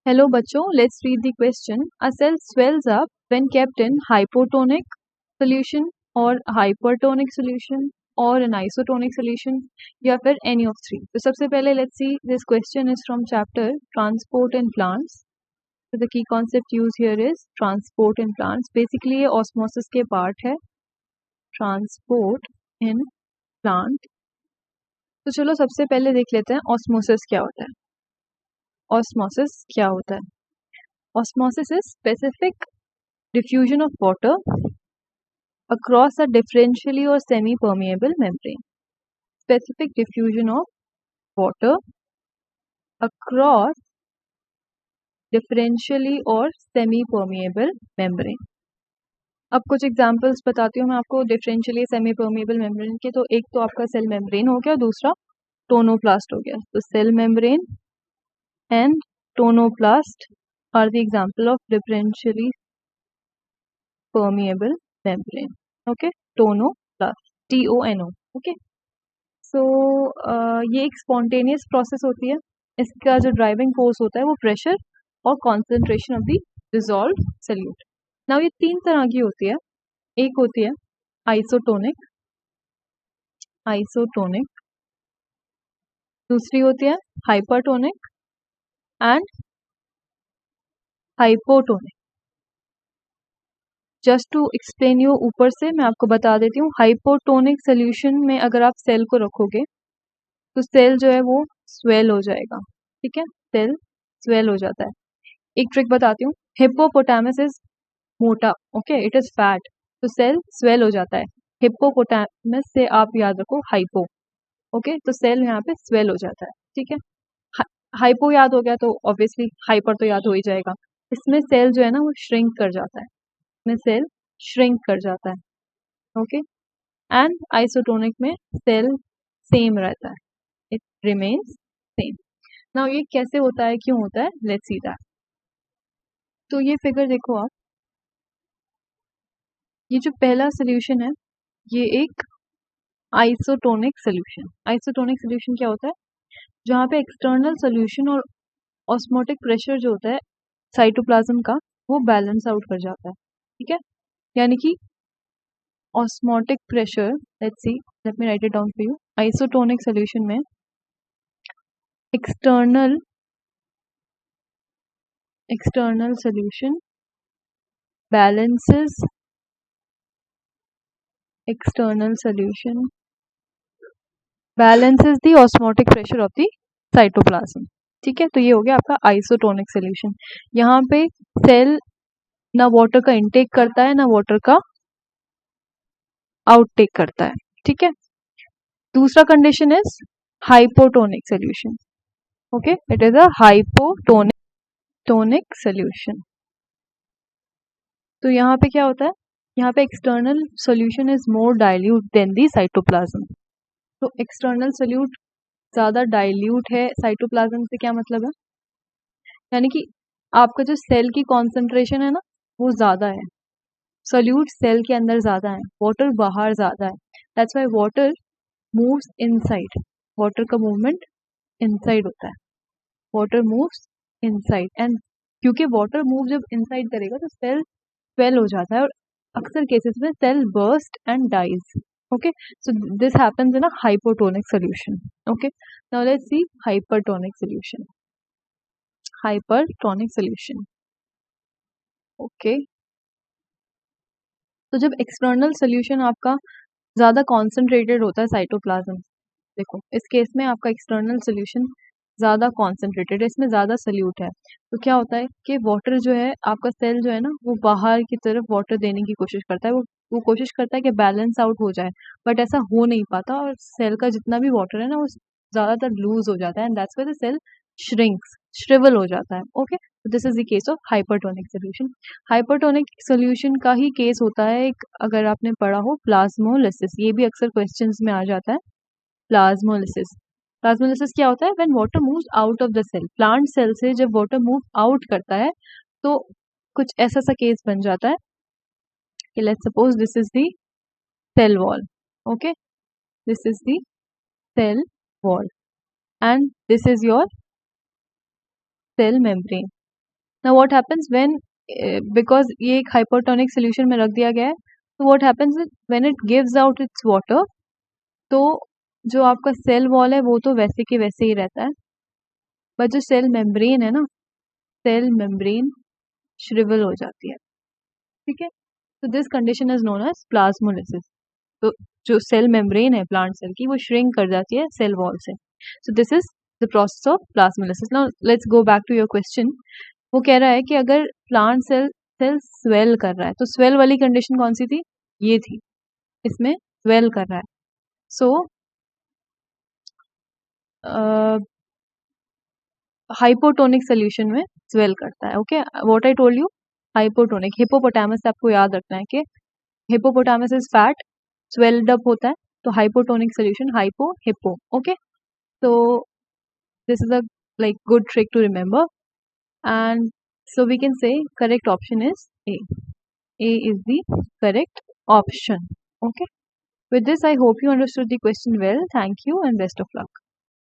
Hello बच्चों, let's read the question. A cell swells up when kept in hypotonic solution or hypertonic solution or an isotonic solution या फिर any of three. तो सबसे पहले let's see, this question is from chapter transport in plants. So the key concept used here is transport in plants. Basically ये osmosis के part है, transport in plant. तो चलो सबसे पहले देख लेते हैं osmosis क्या होता है. Osmosis क्या होता है? Osmosis is specific diffusion of water across a differentially or semi-permeable membrane. Specific diffusion of water across differentially or semi-permeable membrane. अब कुछ एग्जांपल्स बताती हूँ मैं आपको डिफरेंशियली सेमी परमिएबल मेम्ब्रेन के. तो एक तो आपका सेल मेम्ब्रेन हो गया, दूसरा टोनोप्लास्ट हो गया. तो cell membrane and tonoplast are the example of differentially permeable membrane. Okay, tonoplast, TONO. Okay, so ये एक spontaneous process होती है. इसका जो ड्राइविंग फोर्स होता है वो प्रेशर और concentration of the dissolve solute. Now ये तीन तरह की होती है. एक होती है आइसोटोनिक, दूसरी होती है hypertonic and hypotonic. Just to explain you, ऊपर से मैं आपको बता देती हूँ. हाइपोटोनिक सोल्यूशन में अगर आप सेल को रखोगे तो सेल जो है वो स्वेल हो जाएगा. ठीक है, सेल स्वेल हो जाता है. एक ट्रिक बताती हूँ. हिप्पोपोटामस इज मोटा, ओके, इट इज फैट, तो सेल स्वेल हो जाता है. हिप्पोपोटामस से आप याद रखो हाइपो. ओके, तो सेल यहाँ पे स्वेल हो जाता है. ठीक है, हाइपो याद हो गया तो ऑब्वियसली हाइपर तो याद हो ही जाएगा. इसमें सेल जो है ना वो श्रिंक कर जाता है, में सेल श्रिंक कर जाता है. ओके, एंड आइसोटोनिक में सेल सेम रहता है, इट रिमेन्स सेम. नाउ ये कैसे होता है, क्यों होता है, लेट्स सी दैट. तो ये फिगर देखो आप, ये जो पहला सोल्यूशन है ये एक आइसोटोनिक सोल्यूशन. आइसोटोनिक सोल्यूशन क्या होता है, जहाँ पे एक्सटर्नल सोल्यूशन और ऑस्मोटिक प्रेशर जो होता है साइटोप्लाज्म का वो बैलेंस आउट कर जाता है. ठीक है, यानी कि osmotic pressure, let's see, let me right it down for you. Isotonic solution में external solution balances the osmotic pressure of the cytoplasm. ठीक है, तो ये हो गया आपका आइसोटोनिक सोल्यूशन. यहाँ पे सेल ना वाटर का इनटेक करता है ना वाटर का आउटटेक करता है. ठीक है, दूसरा condition is hypotonic solution. Okay, it is a hypotonic solution. तो यहाँ पे क्या होता है, यहाँ पे external solution is more dilute than the cytoplasm. तो एक्सटर्नल सोल्यूट ज़्यादा डाइल्यूट है साइटोप्लाज्म से. क्या मतलब है, यानी कि आपका जो सेल की कॉन्सेंट्रेशन है ना वो ज़्यादा है, सोल्यूट सेल के अंदर ज़्यादा है, वाटर बाहर ज़्यादा है. That's why water moves inside. Water का मूवमेंट इनसाइड होता है, वाटर मूव्स इनसाइड. एंड क्योंकि वाटर मूव जब इनसाइड करेगा तो सेल स्वेल हो जाता है और अक्सर केसेस में cell burst and dies. Okay, so this happens in a hypotonic solution. Okay, now let's see hypertonic solution. Hypertonic solution, okay, तो जब एक्सटर्नल सोल्यूशन आपका ज़्यादा कॉन्सेंट्रेटेड होता है साइटोप्लाज्म, देखो इस केस में आपका एक्सटर्नल सोल्यूशन ज़्यादा कॉन्सेंट्रेटेड है, इसमें ज़्यादा सोल्यूट है, तो क्या होता है कि वाटर जो है आपका सेल जो है ना वो बाहर की तरफ वाटर देने की कोशिश करता है. वो कोशिश करता है कि बैलेंस आउट हो जाए, बट ऐसा हो नहीं पाता और सेल का जितना भी वाटर है ना वो ज़्यादातर लूज हो जाता है. And that's why the cell shrinks, shrivel हो जाता है. Okay, this is the case of hypertonic solution. Hypertonic solution का ही केस होता है एक, अगर आपने पढ़ा हो, प्लाज्मोलिसिस. ये भी अक्सर क्वेश्चंस में आ जाता है, प्लाज्मोलिसिस. प्लाज्मोलिसिस क्या होता है, when water moves out of the cell. Plant cell से जब वाटर मूव आउट करता है तो कुछ ऐसा सा केस बन जाता है कि let's suppose this is the cell wall. Okay, this is the cell wall and this is your cell membrane. Now what happens when because ये एक hypertonic solution में रख दिया गया है, तो what happens is when it gives out its water, तो जो आपका सेल वॉल है वो तो वैसे के वैसे ही रहता है, बट जो सेल मेम्ब्रेन है ना, सेल मेम्ब्रेन श्रिवल हो जाती है, ठीक है। तो this condition is known as plasmolysis. तो जो सेल मेम्ब्रेन है प्लांट सेल की वो श्रिंक कर जाती है सेल वॉल से। So this is the process of plasmolysis. Now let's go back to your question. वो कह रहा है कि अगर प्लांट सेल स्वेल कर रहा है, तो स्वेल वाली कंडीशन कौन सी थी? ये थी, इसमें स्वेल कर रहा है। सो हाइपोटोनिक सोल्यूशन में स्वेल करता है। Okay, what I told you, hypotonic. Hippopotamus से आपको याद रखना है कि hippopotamus is fat, swelled up होता है, तो hypotonic solution hypo hippo. Okay, so this is a like good trick to remember, and so we can say correct option is A. A is the correct option. Okay, with this I hope you understood the question well. Thank you and best of luck.